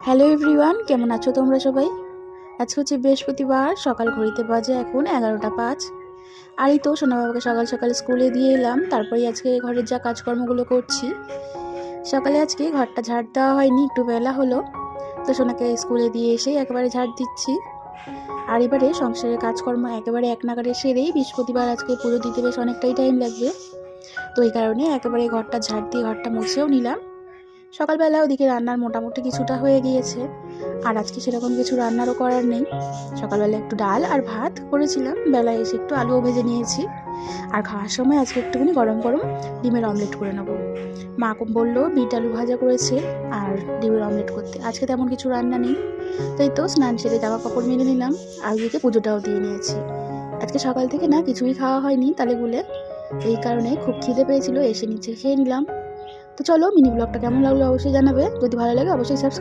Hello everyone, কেমন আছো তোমরা সবাই? আজকে হচ্ছে বৃহস্পতিবার, সকাল ঘড়িতে বাজে এখন 11টা 5। আর এই তো সোনা বাবাকে সকাল সকাল স্কুলে দিয়ে এলাম, তারপরেই আজকে ঘরের যা কাজকর্মগুলো করছি। সকালে আজকে ঘরটা ঝাড় দেওয়া হয়নি, একটু বেলা হলো, তো সোনাকে স্কুলে দিয়ে এসেই একেবারে ঝাড় দিচ্ছি। আর এবারে সংসারের কাজকর্ম একেবারে এক নাগাড়ে সেরেই, বৃহস্পতিবার আজকে পুজো দিতে বেশ অনেকটাই টাইম লাগবে, তো এই কারণে একেবারে ঘরটা ঝাড় দিয়ে ঘরটা মুছেও নিলাম। সকালবেলা ওদিকে রান্নার মোটামুটি কিছুটা হয়ে গিয়েছে, আর আজকে সেরকম কিছু রান্নারও করার নেই। সকালবেলা একটু ডাল আর ভাত করেছিলাম, বেলায় এসে একটু আলুও ভেজে নিয়েছি। আর খাওয়ার সময় আজকে একটুখানি গরম গরম ডিমের অমলেট করে নেবো। মা বললো বিট আলু ভাজা করেছে আর ডিমের অমলেট করতে, আজকে তেমন কিছু রান্না নেই। তাই তো স্নান সেরে জামা কাপড় মেলে নিলাম, আর ওদিকে পুজোটাও দিয়ে নিয়েছি। আজকে সকাল থেকে না কিছুই খাওয়া হয়নি তালে গুলে, এই কারণে খুব খিদে পেয়েছিল, এসে নিচে খেয়ে নিলাম। তো চলো, মিনি ব্লগটা কেমন লাগলো অবশ্যই জানাবে, যদি ভালো লাগে অবশ্যই সাবস্ক্রাইব